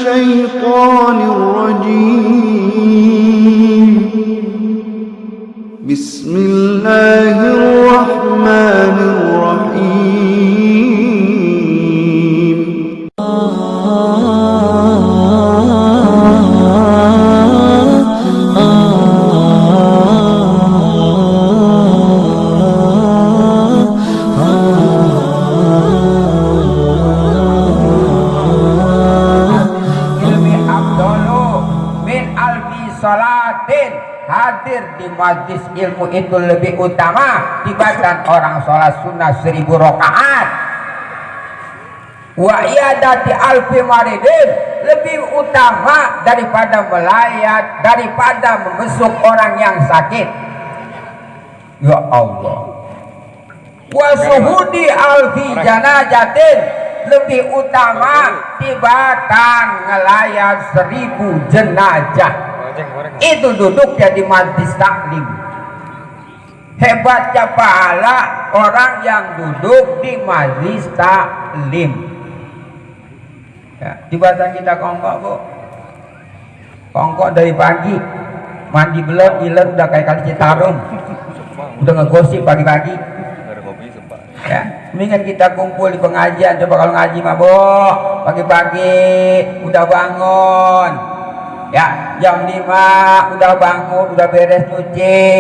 الشيطان الرجيم. بسم الله الرحمن الرحيم. Hadir di majlis ilmu itu lebih utama dibanding orang sholat sunnah 1000 rakaat. Wa iyadati alfi maridin, lebih utama daripada melayat, daripada membesuk orang yang sakit. Ya Allah. Wa suhudi alfi janajatin, lebih utama dibanding ngelayat 1000 jenazah. Itu duduk jadi majlis taklim. Hebatnya pahala orang yang duduk di majlis taklim. Ya, di badan kita kongkok, Bu. Kongkok dari pagi, mandi belum, iler udah kayak kali Citarum, udah ngegosip pagi-pagi. Ya, mendingan kita kumpul di pengajian. Coba kalau ngaji mah, Bu, pagi-pagi udah bangun. Ya, jam 5 udah bangun, udah beres nyuci,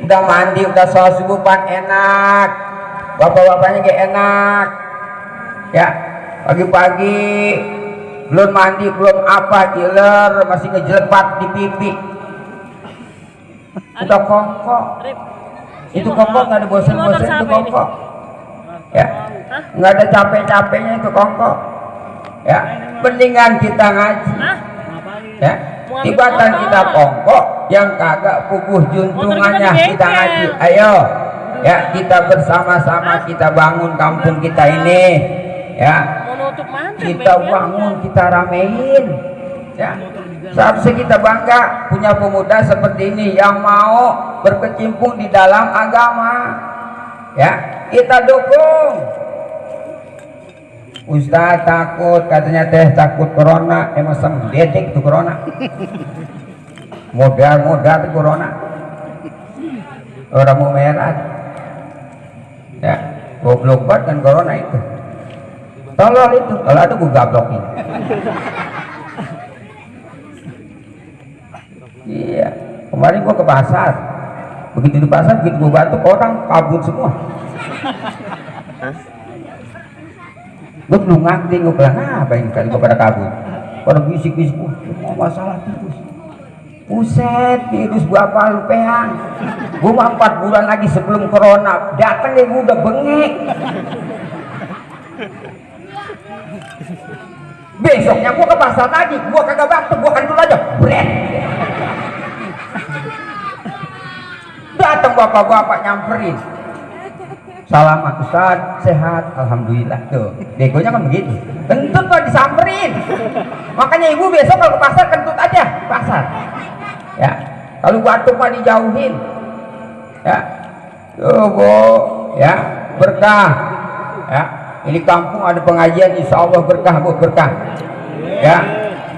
udah mandi, udah sholat subuh pan enak, bapak-bapaknya kayak enak. Ya, pagi-pagi belum mandi, belum apa, iler masih ngejelepat di pipi, udah kongkok. Itu kongkok nggak ada bosan-bosan, itu kongkok. Ya, nggak ada capek-capeknya itu kongkok. Ya, mendingan kita ngaji. Ya, tibatan kita kongkok yang kagak puguh juntungannya kita ngaji. Ayo, ya kita bersama-sama kita bangun kampung kita ini. Ya, kita bangun, kita ramein. Ya, seharusnya kita bangga punya pemuda seperti ini yang mau berkecimpung di dalam agama. Ya, kita dukung. Ustaz takut, katanya teh takut corona, emang semdedik itu corona. Modal itu corona. Orang mau merah. Ya, goblok banget kan corona itu. Tolol itu, kalau ada gue gablokin. Iya, kemarin gue ke pasar. Begitu di pasar, begitu gue batuk, orang kabur semua. Gue belum ngerti, gue bilang apa yang kali gue pada kabur. Pada bisik-bisik, mau masalah virus. Buset, virus berapa lu peang? Gue mah 4 bulan lagi sebelum corona datang nih, gue udah bengek. Besoknya gue ke pasar lagi, gue kagak batuk, gue kantul aja, bret. Datang bapak-bapak nyamperin. Salamat Ustaz, sehat, alhamdulillah. Tuh, begonya kan begitu. Kentut kok disamperin. Makanya ibu besok kalau ke pasar kentut aja, pasar. Ya, kalau batuk mah dijauhin. Ya, tuh Bu, ya berkah. Ya, ini kampung ada pengajian, insya Allah berkah Bu, berkah. Ya,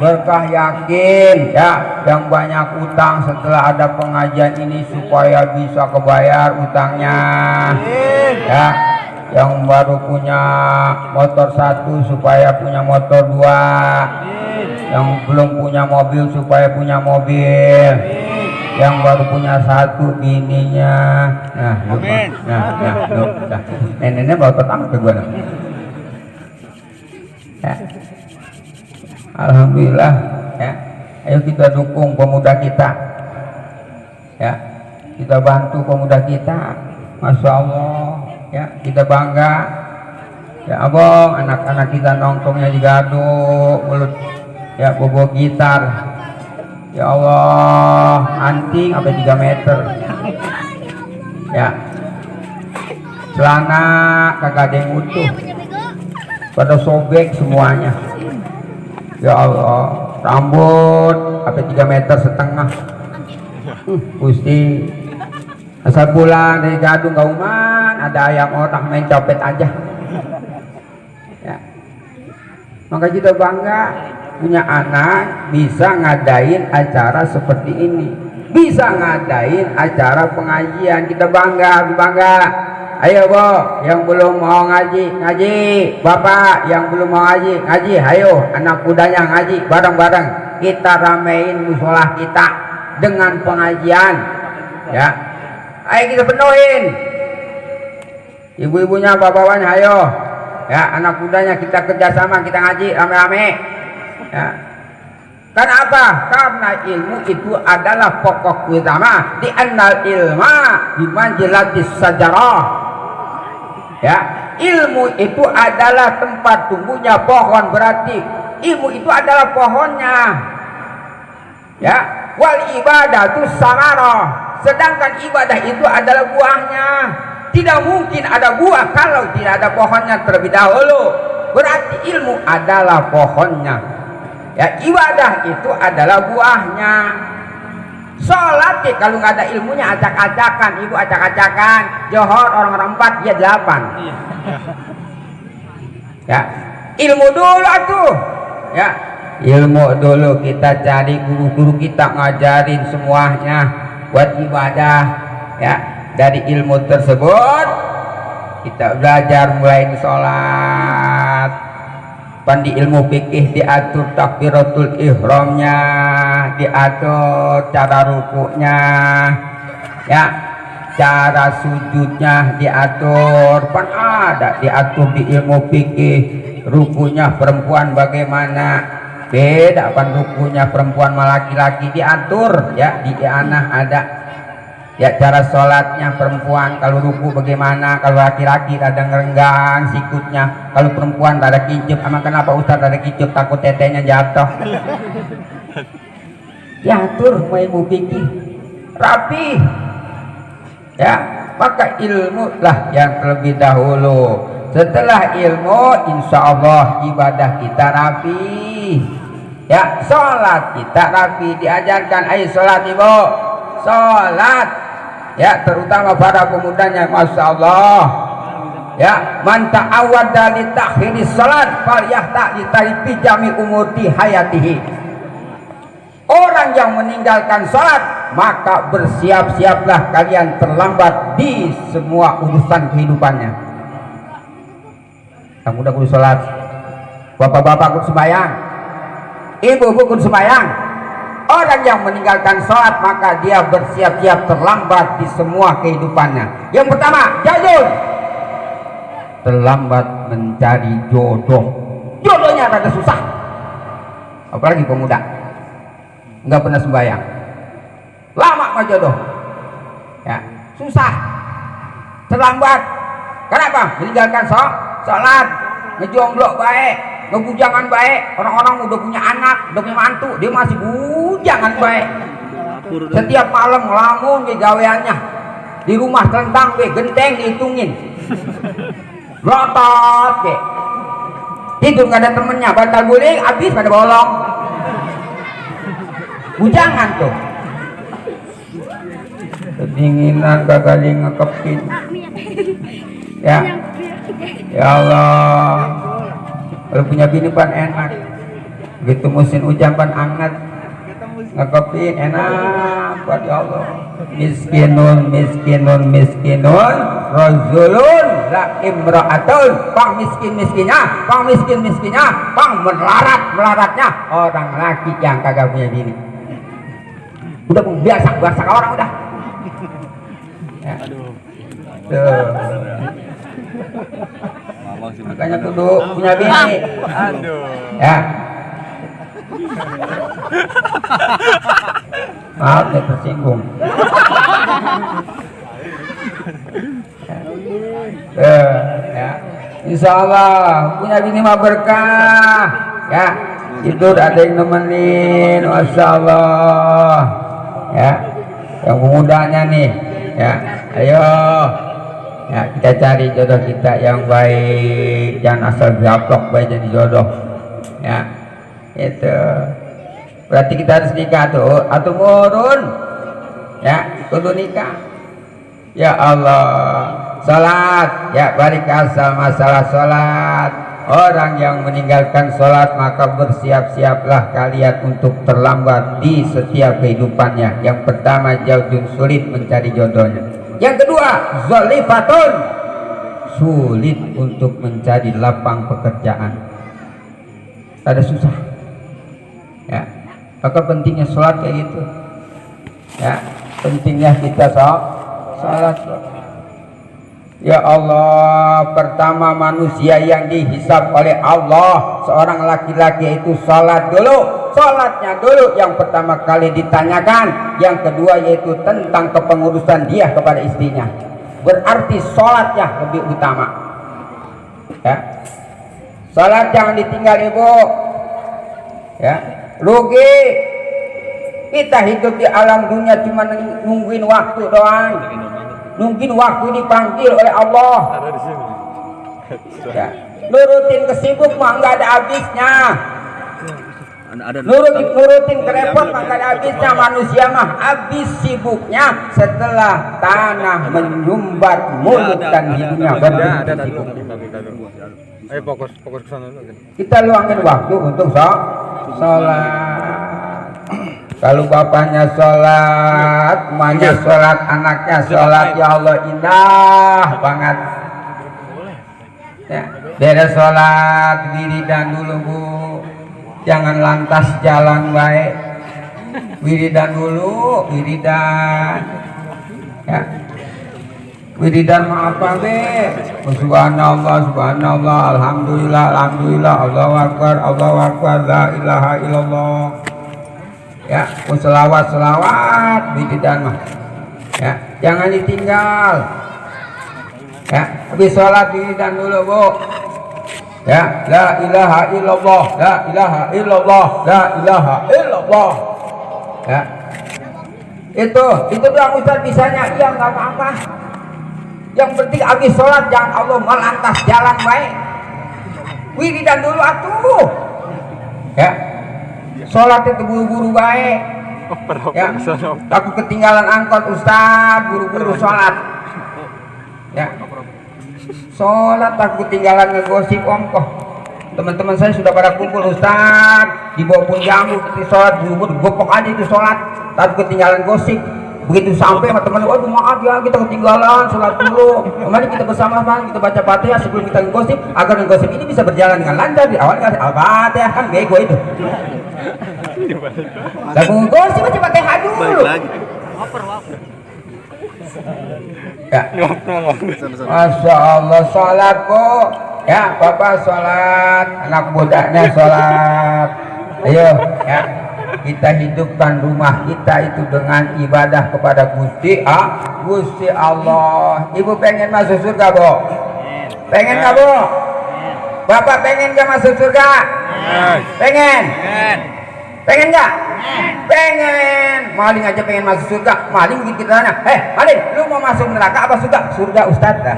berkah yakin. Ya, yang banyak utang setelah ada pengajian ini supaya bisa kebayar utangnya. Ya, yang baru punya motor 1 supaya punya motor 2, yang belum punya mobil supaya punya mobil, yang baru punya 1 bininya. Nah, nah, neneknya bawa tetangga ke gua. Ya, alhamdulillah. Ya, ayo kita dukung pemuda kita. Ya, kita bantu pemuda kita. Masya Allah. Ya, kita bangga. Ya abang, anak-anak kita nongkrongnya di Gado, mulut ya bobo gitar. Ya Allah, anting sampai 3 meter. Ya, celana kagak ada yang utuh, pada sobek semuanya. Ya Allah, rambut sampai 3,5 meter. Gusti, asal pulang dari Gadung Gauman ada ayam otak main copet aja. Ya, maka kita bangga. punya anak bisa ngadain acara seperti ini, bisa ngadain acara pengajian, kita bangga. Ayo Bo, yang belum mau ngaji, ngaji. Bapak yang belum mau ngaji, ngaji. Ayo anak mudanya ngaji bareng-bareng. Kita ramein musola kita dengan pengajian. Ya. Ayo kita penuhin. Ibu-ibunya, bapak-bapaknya, ayo. Ya, anak mudanya kita kerjasama, kita ngaji rame-rame. Ya. Karena apa? Karena ilmu itu adalah pokok utama. Di annal ilma bimanzilatis sajarah. Ya, ilmu itu adalah tempat tumbuhnya pohon, berarti ilmu itu adalah pohonnya. Ya, wal ibadah itu samarah, sedangkan ibadah itu adalah buahnya. Tidak mungkin ada buah kalau tidak ada pohonnya terlebih dahulu. Berarti ilmu adalah pohonnya. Ya, ibadah itu adalah buahnya. Sholat kalau nggak ada ilmunya acak-acakan, ibu acak-acakan, johor orang 4 dia 8. Ya, ilmu dulu tuh. Ya, ilmu dulu kita cari guru-guru kita ngajarin semuanya buat ibadah. Ya, dari ilmu tersebut kita belajar mulai sholat. Pandi ilmu fikih diatur takbiratul ihramnya, diatur cara rukuknya, ya, cara sujudnya diatur. Pan ada diatur di ilmu fikih. Rukunya perempuan bagaimana, beda pan rukunya perempuan sama laki-laki diatur. Ya, di anah ada. Ya, cara sholatnya perempuan kalau ruku bagaimana, kalau laki-laki ada ngerenggang sikutnya, kalau perempuan ada kincip. Emang kenapa Ustaz ada kincip? Takut tetenya jatuh. Diatur mau ilmu fikih rapi. Ya, maka ilmu lah yang terlebih dahulu. Setelah ilmu, insya Allah ibadah kita rapi. Ya, sholat kita rapi, diajarkan. Ayo sholat ibu, sholat. Ya, terutama para pemudanya, masya Allah. Ya, man ta'awwadha li ta'khiris salat falyahta li pijami umurti hayatihi. Orang yang meninggalkan salat, maka bersiap-siaplah kalian terlambat di semua urusan kehidupannya. Yang muda kudu salat, bapak-bapak kudu sembahyang, ibu-ibu kudu sembahyang. Orang yang meninggalkan sholat maka dia bersiap-siap terlambat di semua kehidupannya. Yang pertama, jadul, terlambat mencari jodoh. Jodohnya rada susah, apalagi pemuda nggak pernah sembahyang, lama mah jodoh. Ya, susah, terlambat. Kenapa? Meninggalkan sholat, ngejomblo baik, ngebujangan baik. Orang-orang udah punya anak, udah punya mantu, dia masih bujangan baik. Setiap malam ngelamun di gaweannya, di rumah telentang be, genteng dihitungin, lotot be, tidur nggak ada temennya, bantal guling habis pada bolong. Bujangan tuh, kedinginan gagal ngekepin. Ya, ya Allah, kalau punya bini pan enak, begitu musim hujan pan anget, ngekepin enak buat ya Allah. Miskinun rajulun la imra'atun, pang miskinnya, pang melaratnya orang laki yang kagak punya bini. Udah biasa orang udah. Ya. Tuh. Makanya kudu punya bini. Ya. Maaf saya tersinggung. Ya. Insya Allah punya bini mah berkah. Ya, tidur ada yang nemenin, masya Allah. Ya, yang pemudanya nih. Ya, ayo. Ya, kita cari jodoh kita yang baik, jangan asal gaplok baik jadi jodoh. Ya, itu berarti kita harus nikah tuh atau ngurun. Ya, kudu nikah. Ya Allah, salat. Ya, balik asal masalah salat. orang yang meninggalkan sholat maka bersiap-siaplah kalian untuk terlambat di setiap kehidupannya. Yang pertama, jaujun, sulit mencari jodohnya. Yang kedua, zalifatun, sulit untuk mencari lapang pekerjaan. Ada susah. Ya, maka pentingnya sholat kayak gitu. Ya, pentingnya kita sholat. Ya Allah, pertama manusia yang dihisab oleh Allah, seorang laki-laki itu sholat dulu. Sholatnya dulu yang pertama kali ditanyakan. Yang kedua yaitu tentang kepengurusan dia kepada istrinya. Berarti sholatnya lebih utama. Ya, sholat jangan ditinggal ibu. Ya, rugi. Kita hidup di alam dunia cuma nungguin waktu doang. Nungguin waktu dipanggil oleh Allah. Ada di sini. Ya. Nurutin kesibuk mah nggak ada habisnya. Nurutin kerepot mah nggak ada habisnya. Manusia mah habis sibuknya setelah tanah menyumbat mulut dan hidungnya. Ayo fokus ke sana dulu. Kita luangin waktu untuk sholat. Kalau bapaknya sholat, emaknya sholat, anaknya sholat, ya Allah indah banget. Ya, beres sholat, wiridan dulu bu, jangan lantas jalan baik. Wiridan dulu, wiridan. Ya, wiridan mah apa be? Subhanallah, subhanallah, alhamdulillah, alhamdulillah, Allahu akbar, la ilaha illallah. Ya, selawat wiridan mah. Ya, jangan ditinggal. Ya, habis sholat wiridan dulu bu. Ya, la ilaha illallah, la ilaha illallah, la ilaha illallah. Ya, itu doang Ustaz bisanya. Iya nggak apa-apa. Yang penting habis sholat jangan Allah melantas jalan baik. Wiridan dulu atuh. Ya. Sholat itu buru-buru baik. Ya, aku ketinggalan angkot Ustaz, buru-buru sholat. Ya, sholat aku ketinggalan ngegosip ongkoh. Teman-teman saya sudah pada kumpul Ustaz, dibawa pun jamu kita sholat buru-buru, gopok aja itu sholat. Tapi ketinggalan gosip. Begitu sampai sama teman, waduh maaf ya kita ketinggalan sholat dulu. Kemarin kita bersama-sama kita baca Fatihah sebelum kita ngegosip agar ngegosip ini bisa berjalan dengan lancar. Di awal kan Al-Fatihah kan bego itu. Lagu ngegosip aja Fatihah dulu. Ya. Masya Allah sholat bu. Ya bapak sholat, anak budaknya sholat. Ayo ya. Kita hidupkan rumah kita itu dengan ibadah kepada Gusti Allah. Ibu pengen masuk surga bu? Pengen nggak bu? Bapak pengen nggak masuk surga? Pengen? Pengen nggak? Pengen. Maling aja pengen masuk surga. Maling bikin kita tanya, maling, lu mau masuk neraka apa surga? Surga Ustadz lah.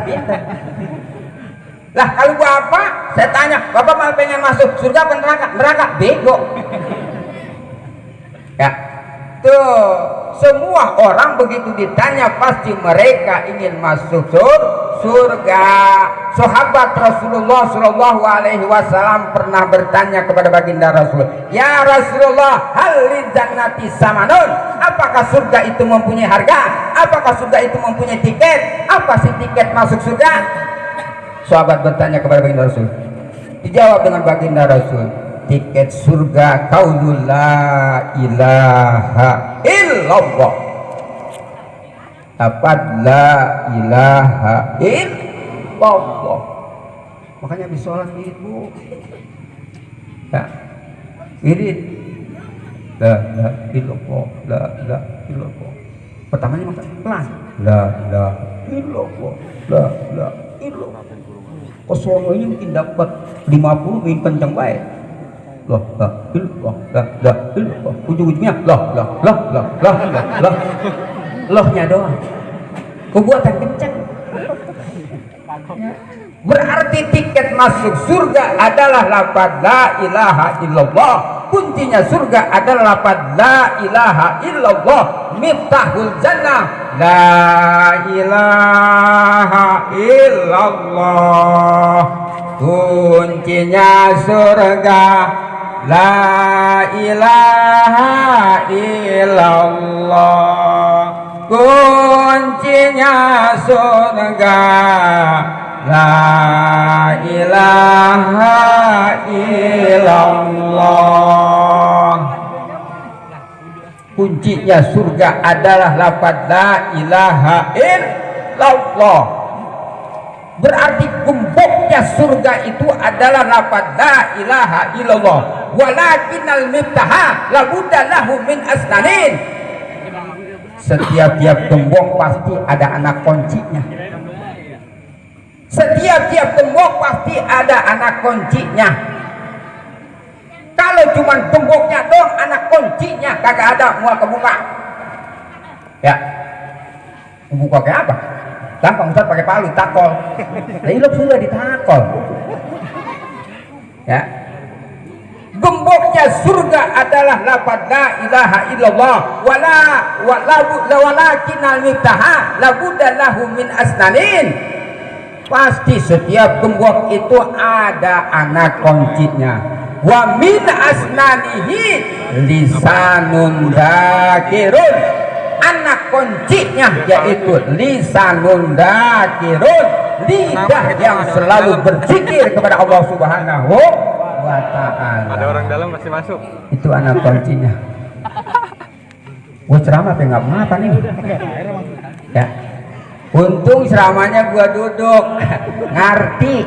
Lah kalau bapak, saya tanya, bapak malah pengen masuk surga apa neraka? Neraka, bego. Ya, tuh semua orang begitu ditanya pasti mereka ingin masuk surga. Sahabat Rasulullah Shallallahu Alaihi Wasallam pernah bertanya kepada baginda Rasul, ya Rasulullah, hal jannati samanun? Apakah surga itu mempunyai harga? Apakah surga itu mempunyai tiket? Apa sih tiket masuk surga? Sahabat bertanya kepada baginda Rasul. Dijawab dengan baginda Rasul, tiket surga qaulul la ilaha illallah. Dapat la ilaha illallah. Makanya habis sholat itu ya, wirid la ilaha illallah, la ilaha illallah. Pertamanya makan pelan, la ilaha illallah, la ilaha illallah. Kosong ini mungkin dapat 50 mungkin kencang baik. Lah ilah, lah ilah. Ujung-ujungnya lah. Lohnya doang. Kebuatan kencang. Berarti tiket masuk surga adalah lafaz la ilaha illallah. Kuncinya surga adalah lafaz la ilaha illallah. Miftahul jannah la ilaha illallah. kuncinya surga. La ilaha illallah, kuncinya surga. La ilaha illallah. Kuncinya surga adalah lafaz la ilaha illallah. Berarti gemboknya surga itu adalah lafaz la ilaha illallah. Walakinnal miftaha labudda lahu min asnanin. Setiap-tiap gembok pasti ada anak kuncinya. Setiap-tiap gembok pasti ada anak kuncinya. Kalau cuma gemboknya dong, anak kuncinya kagak ada, mual kebuka. Ya, kebuka kayak apa? Gampang Ustaz, pakai palu, takol. Jadi lo sudah ditakol. Ya, gemboknya surga adalah lafaz la ilaha illallah. Walakinnal miftaha labudda lahu min asnanin. Pasti setiap gembok itu ada anak kuncinya. Wa min asnanihi lisanun dzakirun. Anak kuncinya yaitu lisanun dzakirun, lidah yang selalu berzikir kepada Allah Subhanahu wa ta'ala. Ada orang dalam masih masuk. Itu anak kuncinya. Gua ceramah apa nggak apa nih? Ya. Untung ceramahnya gua duduk, ngerti.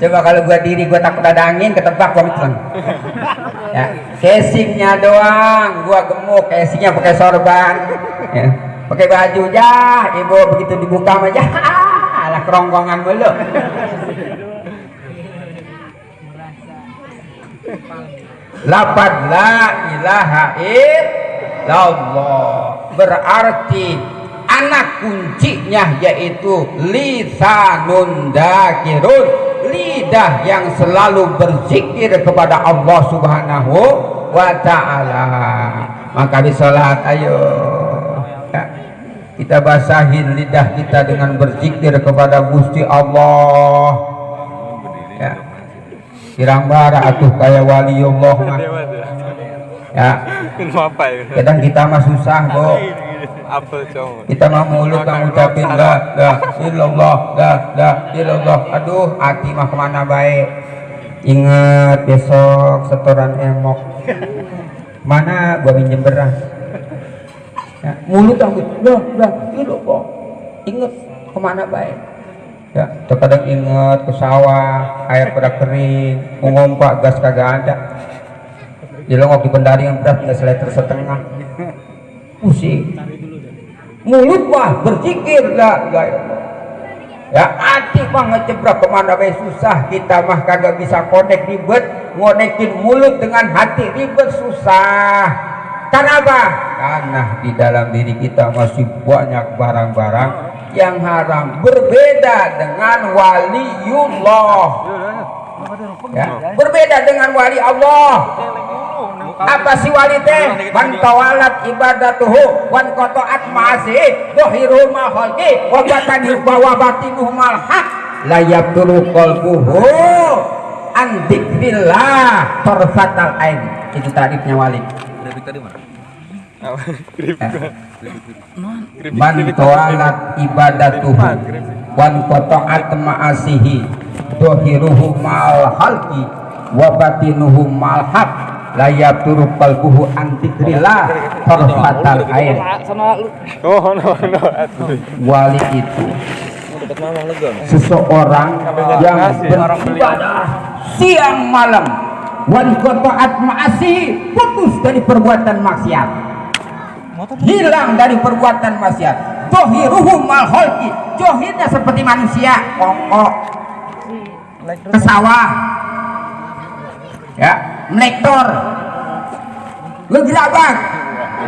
Coba kalau gua diri, gua takut ada angin, ketebak gua mitlen. Ya, casingnya doang, gua gemuk, casingnya pakai sorban, ya. Pakai baju jah, ibu begitu dibuka aja, alah kerongkongan mulu. Lafaz la ilaha illallah berarti anak kuncinya yaitu lisanun dzakirun, lidah yang selalu berzikir kepada Allah Subhanahu wa ta'ala. Maka di salat ayo ya, kita basahin lidah kita dengan berzikir kepada Gusti Allah. Ya, kirang bara atuh kaya waliullah mah. Ya, kadang kita mah susah, Bu. Kita mah mulut kan ngucapin la illallah, la illallah. Aduh, hati mah kemana baik. Ingat besok setoran emok. Mana gua minjem beras. Ya, mulut kan la illallah. Ingat kemana baik. Ya, terkadang ingat ke sawah, air pada kering, ngompak gas kagak ada. Dilongok di pendari yang berat 3 liter setengah. Pusing. Mulut mah berzikir la ilaha. Ya, hati mah ngejebrak kemana bae susah. Kita mah kagak bisa konek ribet, ngonekin mulut dengan hati ribet susah. Kenapa? Karena di dalam diri kita masih banyak barang-barang yang haram, berbeda dengan waliullah. Ya, berbeda dengan wali Allah. Apa si wali teh? Man tawalat ibadatuhu wan qata'at ma'asi zahiru ma khalqi wa batinuhu mal haq la yabtulu qalbuhu an dzikrillah tarfatal ain. Itu tarifnya wali. Tadi mana? Man tawalat ibadatuhu wan qata'at ma'asihi zahiruhu mal khalqi wa batinuhu mal haq layab turuk qalbuhu an dzikrillah tarfatal ain. Wali itu seseorang yang beribadah siang malam, wan qata'at ma'asi, putus dari perbuatan maksiat, hilang dari perbuatan maksiat. Zahiruhu mal khalqi, zahirnya seperti manusia, kongkok ke sawah, ya, melektor, ngegelabak,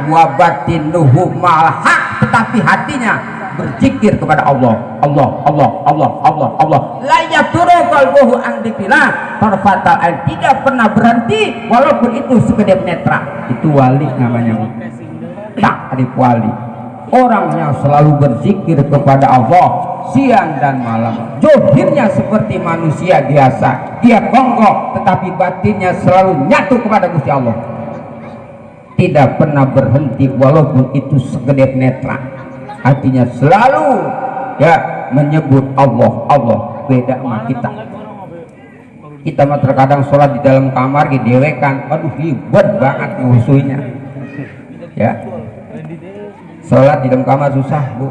wabatinuhu malhaq, tetapi hatinya berzikir kepada Allah, Allah, Allah, Allah, Allah, Allah. La yaturu qalbuhu an dzikrillah tarfatal ain, tidak pernah berhenti walaupun itu sekedip netra. Itu wali namanya. Tak ada wali. Orang yang selalu berzikir kepada Allah siang dan malam. Zohirnya seperti manusia biasa, dia gonggok, tetapi batinnya selalu nyatu kepada Gusti Allah. Tidak pernah berhenti walaupun itu sekedip netra. Hatinya selalu ya menyebut Allah, Allah. Beda sama kita mah terkadang sholat di dalam kamar didewekan, aduh ribet banget ngusuinya ya. Sholat di dalam kamar susah, Bu.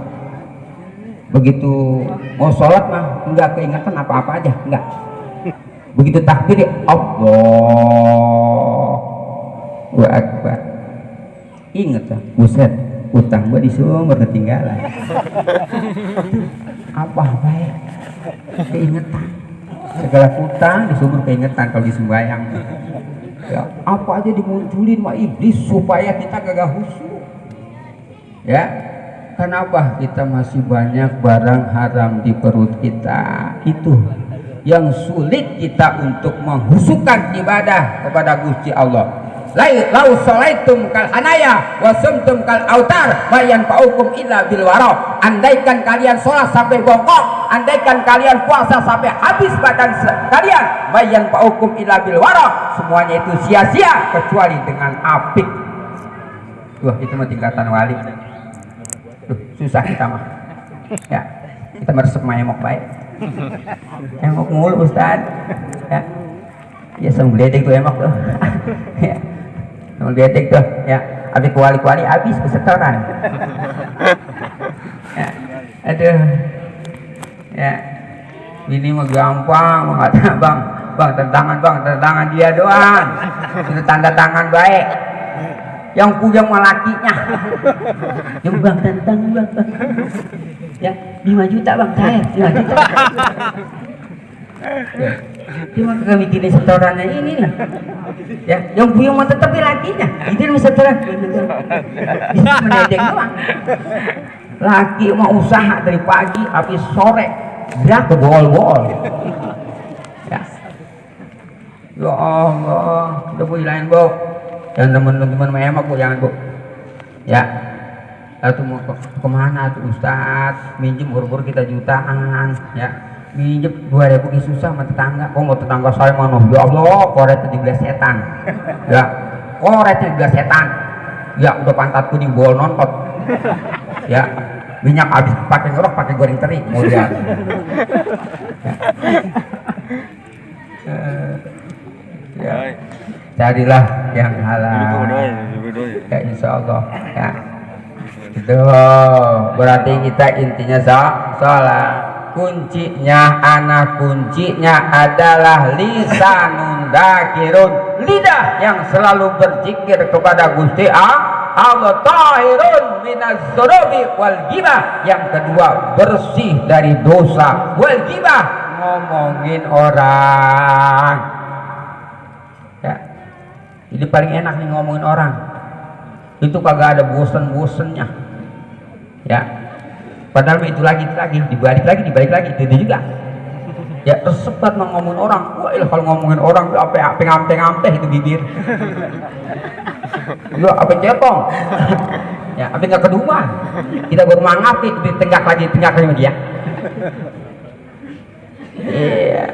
Begitu mau sholat mah enggak keingetan apa-apa aja, enggak. Begitu takbir Allahu Akbar, inget lah, buset, utang gua di sumber ketinggalan. Apa baik keingetan, segala utang di sumber keingetan kalau disembayang ya, apa aja dimunculin mah iblis supaya kita gagah khusyuk ya. Kenapa kita masih banyak barang haram di perut kita? Itu yang sulit kita untuk menghusukan ibadah kepada Gusti Allah. Lau sholaitum kal hanaya wa sumtum kal autar bayan paukum illa bil wara. Andaikan kalian sholat sampai bongkok, andaikan kalian puasa sampai habis badan kalian, bayan paukum illa bil wara, semuanya itu sia-sia kecuali dengan apik. Wah, itu mah tingkatan wali. Susah kita mah ya, kita meresep mayemok baik emok mulu Ustad ya. Ya sama geledek tuh emok tuh ya, sama geledek tuh ya, habis kuali-kuali habis kesetoran ya. Aduh ya, ini mah gampang mengatakan bang tantangan dia doang itu tanda tangan baik. Yang punya malakinya yang bang tantang bang ya 5 juta bang saya 5 juta ya. Cuma kagak mikirin setorannya ini lah ya, yang punya mah tetap lakinya itu yang setoran bisa menedeng doang. Laki mau usaha dari pagi habis sore gerak ke bol-bol ya. Ya Allah, udah Bu hilahin Bu. Jangan teman-teman emak Bu, jangan Bu ya. Atau mau kemana tuh Ustad, minjem buru-buru kita jutaan ya, minjem 2.000 susah sama tetangga. Kok mau tetangga saya mana, ya Allah koretnya dibelah setan ya, koretnya dibelah setan ya, udah pantatku dibawa nontot ya, minyak habis pakai ngerok pakai goreng teri mau lihat ya. Carilah yang halal ya, insya Allah ya. Itu berarti kita intinya sholat. Kuncinya adalah lisanun dzakirun, lidah yang selalu berzikir kepada Gusti Allah. Tahirun minaz dzunubi wal ghibah, yang kedua bersih dari dosa, wal ghibah ngomongin orang ya. Jadi paling enak nih ngomongin orang, itu kagak ada bosen-bosennya ya. Padahal itu lagi dibalik lagi itu juga ya, tersebat ngomongin orang. Wah, kalau ngomongin orang apa ngampe itu bibir lu apa cepong ya, apa nggak kedua kita baru mangapi ditenggak lagi sama dia iya.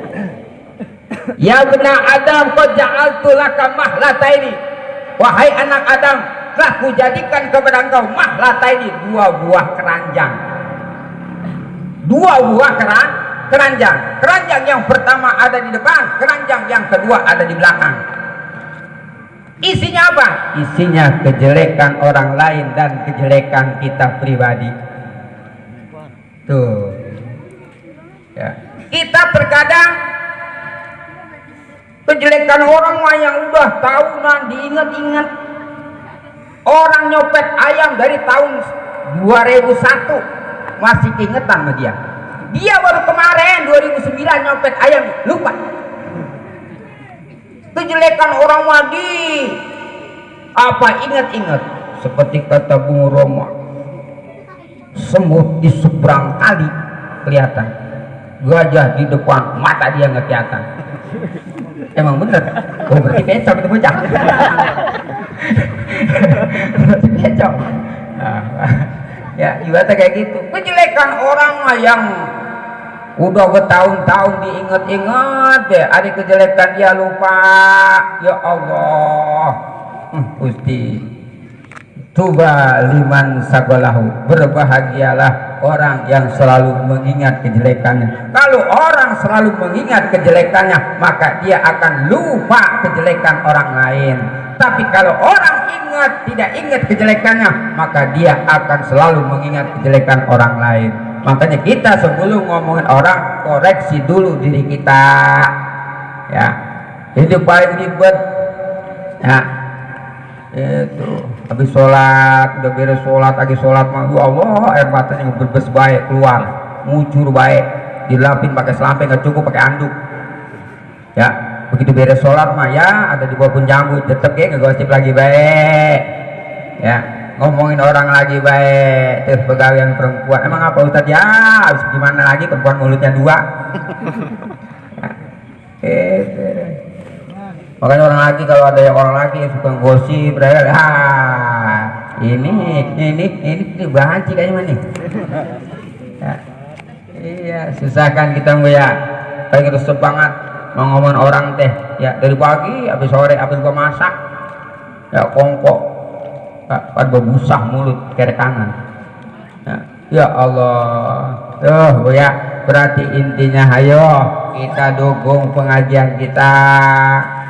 Ya benar Adam, qad ja'altu laka mahlataini, wahai anak Adam, telah kujadikan kepada engkau mahlataini, 2 buah keranjang. 2 buah keranjang. Keranjang yang pertama ada di depan, keranjang yang kedua ada di belakang. Isinya apa? Isinya kejelekan orang lain dan kejelekan kita pribadi. Tuh ya. Kita terkadang kejelekan orang mah yang udah tahunan diingat-ingat. Orang nyopet ayam dari tahun 2001 masih keingetan sama dia. Dia baru kemarin 2009 nyopet ayam, lupa. Kejelekan orang mah ingat-ingat. Seperti kata Bung Roma, semut di seberang kali kelihatan, gajah di depan mata dia nggak kelihatan. Emang bener? Oh, berarti becok itu bocah. Berarti becok. Nah, ya ibaratnya kayak gitu. Kejelekan kejelekan orang yang udah bertahun-tahun diingat-ingat deh, ada kejelekan dia lupa. Ya Allah, Gusti, tuba liman sagolahu, berbahagialah orang yang selalu mengingat kejelekannya. Kalau orang selalu mengingat kejelekannya, maka dia akan lupa kejelekan orang lain. Tapi kalau orang tidak ingat kejelekannya, maka dia akan selalu mengingat kejelekan orang lain. Makanya kita sebelum ngomongin orang, koreksi dulu diri kita. Ya, itu paling ribet. Ya, itu habis sholat, udah beres sholat, lagi sholat, ya Allah, air matanya berbes baik keluar, ngucur baik, dilapin pakai selampe, nggak cukup pakai anduk. Ya, begitu beres sholat mah ya ada di bawah pun jambu, tetep ya ngegosip lagi baik. Ya, ngomongin orang lagi baik, terus pegawaian perempuan, emang apa Ustadz ya, habis gimana lagi perempuan mulutnya dua. Makanya orang lagi, kalau ada yang orang lagi yang suka gosip, mereka ini banci kayaknya mana nih. Ya, iya, susah kan kita ya, kayak gitu semangat mau ngomongin orang teh, ya dari pagi habis sore habis gua masak, ya kongkok, pada berbusah mulut kiri kanan. Ya Allah, ya berarti intinya ayo kita dukung pengajian kita.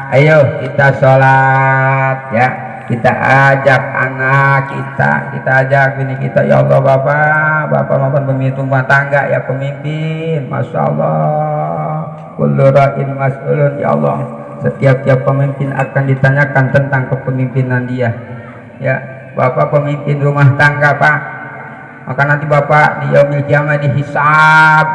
Ayo kita sholat, ya kita ajak anak kita ajak bini kita. Ya Allah, bapak maupun pemimpin rumah tangga, ya pemimpin, masya Allah, kullu ra'in mas'ulun. Ya Allah, setiap pemimpin akan ditanyakan tentang kepemimpinan dia. Ya bapak pemimpin rumah tangga pak, maka nanti bapak di yaumil kiamah dihisab.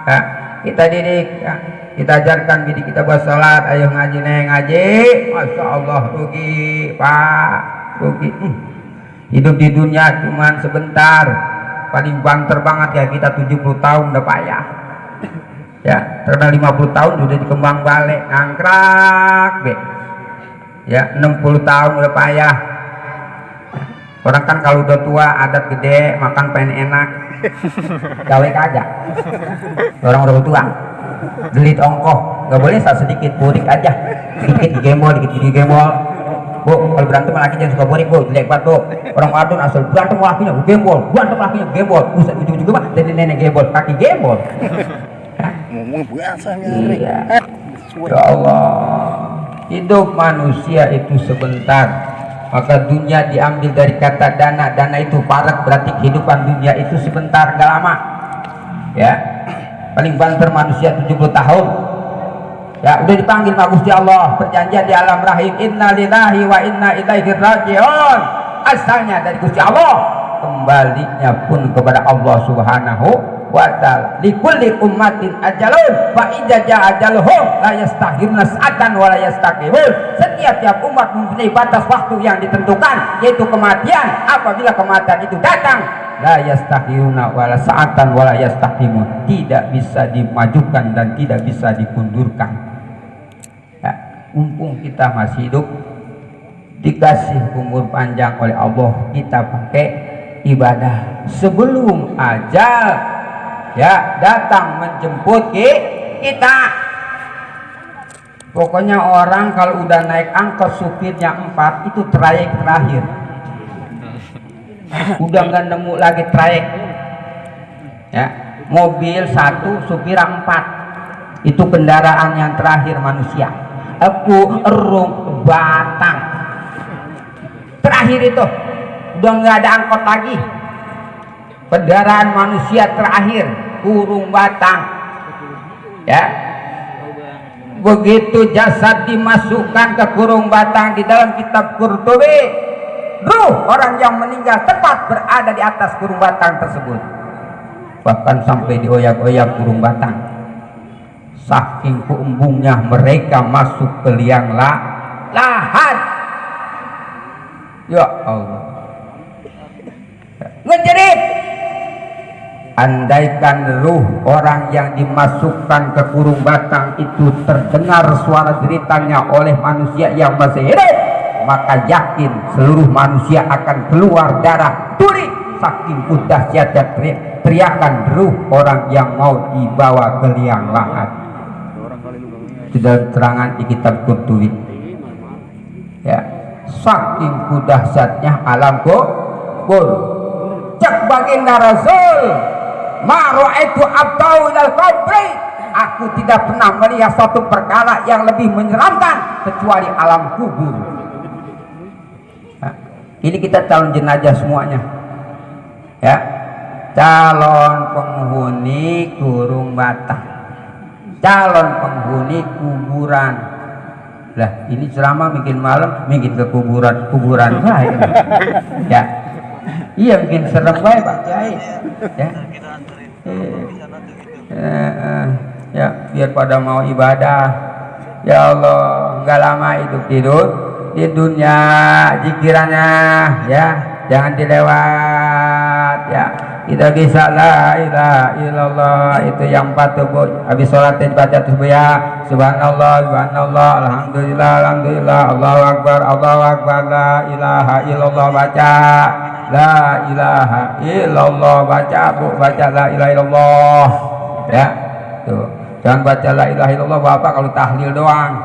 Ya, kita didik, ya, kita ajarkan bidik kita buat sholat. Ayo ngaji neng, ngaji, masya Allah, rugi pak, rugi. Hidup di dunia cuman sebentar, paling banter banget ya kita 70 tahun udah payah. Ya, karena 50 tahun sudah dikembang balik, ngangkrak be. Ya, 60 tahun udah payah. Orang kan kalau udah tua adat gede, makan pengen enak, gawe kagak. Orang udah tua delit ongkoh, nggak boleh saat sedikit, burik aja, dikit digembol, bu. Kalau berantem laki jangan suka burik, bu, jelek banget, bu. Orang adun asal berantem lakinya gembol, usah ujung-ujungnya mah dari nenek gembol, kaki gembol. Ngomong biasanya. Iya. Ya Allah, hidup manusia itu sebentar, maka dunia diambil dari kata dana itu parak, berarti kehidupan dunia itu sebentar, gak lama. Ya, paling banter manusia 70 tahun. Ya udah dipanggil sama Gusti Allah, perjanjian di alam rahim, inna lillahi wa inna ilaihi raji'un. Asalnya dari Gusti Allah, kembalinya pun kepada Allah Subhanahu wa ta'ala. Likulli ummatin ajalun fa idza jaa ajaluhum la yastakhiruna sa'atan wa la yastaqdimun. Setiap umat mempunyai batas waktu yang ditentukan, yaitu kematian. Apabila kematian itu datang, la yastakhiruna wala sa'atan wala yastaqdimun, tidak bisa dimajukan dan tidak bisa dikundurkan. Ya, mumpung kita masih hidup, dikasih umur panjang oleh Allah, kita pakai ibadah sebelum ajal ya datang menjemput kita. Pokoknya orang kalau udah naik angkot supirnya 4, itu trayek terakhir. Udah nggak nemu lagi trayek. Ya, mobil 1, supir 4, itu kendaraan yang terakhir manusia. Aku erung batang terakhir itu, udah nggak ada angkot lagi. Kendaraan manusia terakhir kurung batang. Ya, begitu jasad dimasukkan ke kurung batang, di dalam kitab Qurtubi, ruh orang yang meninggal tepat berada di atas kurung batang tersebut, bahkan sampai dioyak-oyak kurung batang. Saking keembungnya mereka masuk ke liang lahat. Ya Allah, ngejerit. Andaikan ruh orang yang dimasukkan ke kurung batang itu terdengar suara jeritanya oleh manusia yang masih hidup, maka yakin seluruh manusia akan keluar darah tuli saking dahsyatnya teriakan ruh orang yang mau dibawa ke liang lahat. Sudah terangan di kitab Qurtubi. Ya, saking dahsyatnya alam kubur. Cek baginda Rasul, ma ra'aitu abdau ilal qabri. Aku tidak pernah melihat suatu perkara yang lebih menyeramkan kecuali alam kubur. Nah, ini kita calon jenazah semuanya. Ya, calon penghuni kurung batang, calon penghuni kuburan. Lah, ini selama bikin malam, bikin ke kuburan lain. Ya, iya bikin serem baik Pak Kiai. Ya. Ya, biar pada mau ibadah. Ya Allah, nggak lama hidup tidur di dunia, zikirannya ya jangan dilewat. Ya, kita bisa la ilaha illallah, itu yang patut habis sholat baca tasbih subhanallah subhanallah alhamdulillah alhamdulillah Allahu akbar la ilaha illallah, baca la ilaha illallah, baca Bu, baca la ilaha illallah. Ya, tuh. Jangan baca la ilaha illallah Bapak kalau tahlil doang.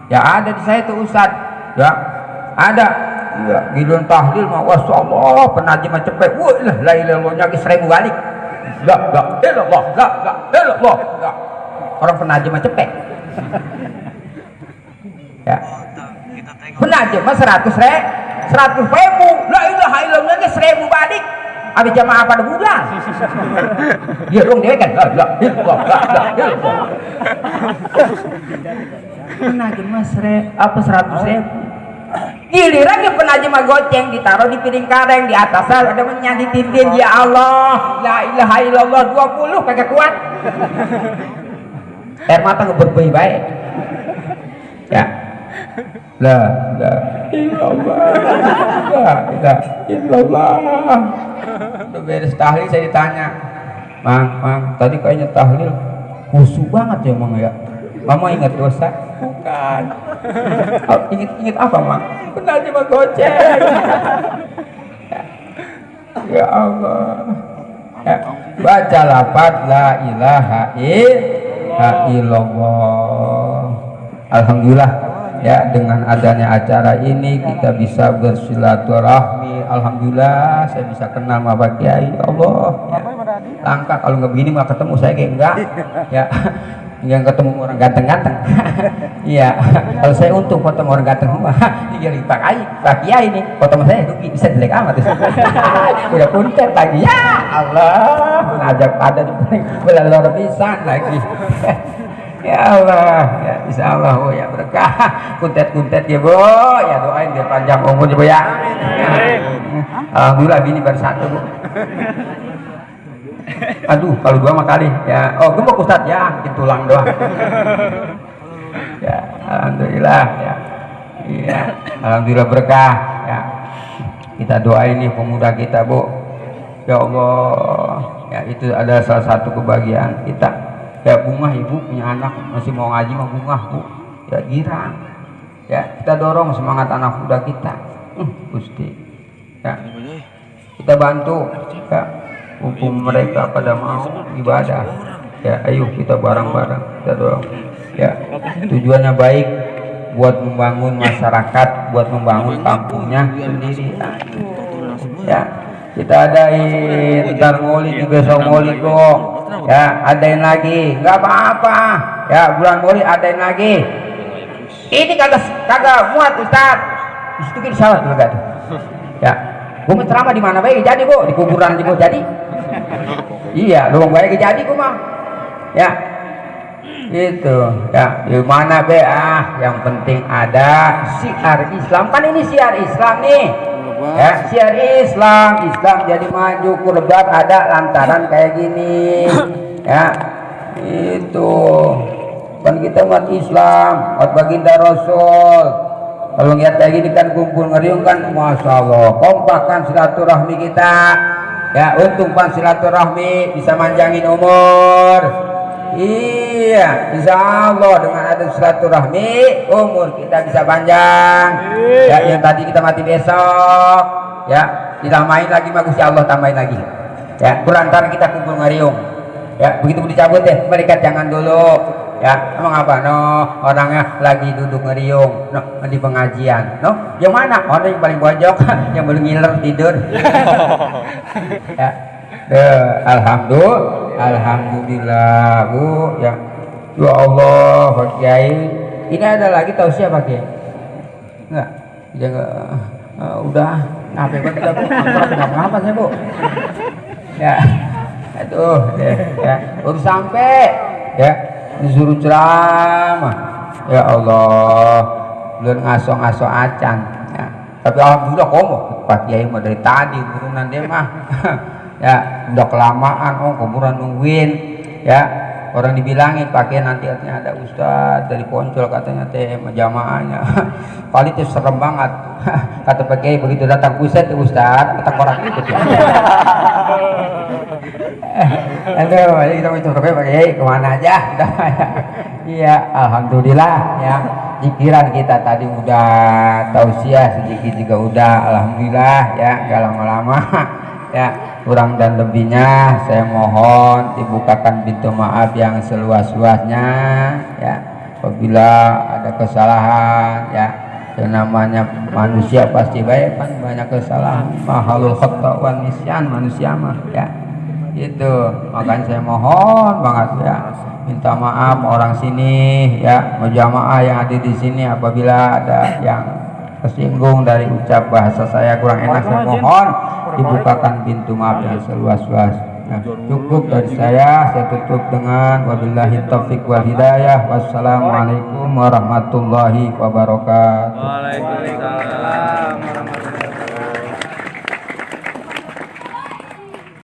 Ya ada di saya tuh Ustaz. Ya ada. Ya, giliran tahlil mah wasallallahu penajim mah cepet. Wah, la ilaha illallah ke 1000 balik. La ilallah, la ilallah. Orang penajim mah cepet. Ya. Penajim mah 100.000. La ilaha illallah ke 1000 balik. Habis jamaah pada bulan. Dia dong dia kan. La ilallah. Penajim mah 100.000. Giliran yang penajim mah goceng ditaruh di piring kareng, di atasnya ada menyanyi titin, ya Allah la ilaha illallah 20 kagak kuat. Air mata ngeberbei baik. Ya, la ilallah, la ilaha illallah. Udah beres tahlil saya ditanya, Mang, tadi kayaknya tahlil khusyuk banget ya Mang ya. Mama ingat dosa? Bukan. Ingat apa Mang? Benar cuma goceng. Ya Allah. Ya, baca lafaz la ilaha illallah. Alhamdulillah ya, dengan adanya acara ini kita bisa bersilaturahmi. Alhamdulillah saya bisa kenal sama Pak Kiai. Ya Allah. Ya. Langkah kalau nggak begini nggak ketemu saya kayak enggak. Ya. Yang ketemu orang ganteng-ganteng. Iya, kalau saya untung foto orang ganteng mah jadi Pak Kiai ini foto saya rugi, bisa jelek amat. Udah puntet lagi ya Allah, ngajak pada belalor pisan lagi. Ya Allah, ya insya Allah oh ya berkah kuntet ya Bu, ya doain biar panjang umur ya Bu ya. Alhamdulillah bini baru 1 Bu. Aduh, kalau 2 mah kali ya. Oh, gemuk Ustaz ya, bikin tulang doang. Ya, alhamdulillah ya. Iya, alhamdulillah berkah ya. Kita doain nih pemuda kita, Bu. Ya Allah, ya itu ada salah satu kebahagiaan kita. Ya Bunga Ibu punya anak masih mau ngaji mah Bunga, Bu. Ya girang. Ya, kita dorong semangat anak muda kita. Gusti. Ya. Kita bantu ya. Mumpung mereka pada mau ibadah ya, ayo kita bareng-bareng kita dorong ya, tujuannya baik buat membangun masyarakat, buat membangun kampungnya sendiri ya. Kita adain ntar maulid juga, besok maulid kok ya, adain lagi nggak apa-apa ya, bulan maulid adain lagi. Ini kagak muat Ustaz, disitu kita salah tuh ya. Gue ceramah di mana baik jadi Bu, di kuburan juga jadi. Iya, lu baik jadi gue mah. Ya. Itu, ya. Di mana be yang penting ada syiar Islam. Kan ini syiar Islam nih. Ya, syiar Islam jadi maju kurbat ada lantaran kayak gini. Ya. Itu. Kan kita umat Islam, umat baginda Rasul. Kalau lihat kayak gini kan kumpul ngeriung kan, masya Allah, kompak kan silaturahmi kita. Ya, untung pan silaturahmi bisa manjangin umur. Iya, insya Allah dengan ada silaturahmi umur kita bisa panjang. Ya, yang tadi kita mati besok. Ya, ditambahin lagi mah Gusti Allah tambahin lagi. Ya, berantara kita kumpul ngariung. Ya, begitu dicabut deh, mereka jangan dulu. Ya, emang apa? No, orangnya lagi duduk ngeriung, no, di pengajian. No, yang mana? Orang yang paling pojok, yang belum ngiler tidur. Ya, alhamdulillah, Bu. Ya, ya Allah, Pak Kiai. Ini ada lagi tausiah Pak Kiai? Enggak, udah. Apa Bu? Ngapa sih Bu? Ya, aduh, ya, baru sampai. Ya. Disuruh ceramah, ya Allah, belum ngaso-ngaso acan, ya. Tapi alhamdulillah komo, Pak Kiai mah dari tadi burunan dia mah, ya udah kelamaan, kuburan nungguin, ya orang dibilangin pakai nanti artinya ada ustad dari Poncol katanya teh jamaahnya, kali itu serem banget, kata Pak Kiai begitu datang buset ustad, kata orang ikut ya. Aduh, kita mau coba pakai kemana aja? Iya, alhamdulillah ya. Zikiran kita tadi udah, tausiah sedikit juga udah, alhamdulillah ya. Gak lama-lama ya. Kurang dan lebihnya saya mohon dibukakan pintu maaf yang seluas-luasnya ya. Apabila ada kesalahan ya. Yang namanya manusia pasti baik kan, banyak kesalahan. Mahalul khata wan nisyan, manusia mah ya. Itu makanya saya mohon banget ya, minta maaf orang sini ya, jamaah yang ada di sini apabila ada yang tersinggung dari ucap bahasa saya kurang enak, saya mohon dibukakan pintu maaf yang seluas-luas. Nah, cukup dari saya tutup dengan wabillahi taufiq wal hidayah. Wassalamualaikum warahmatullahi wabarakatuh. Waalaikumsalam warahmatullahi wabarakatuh.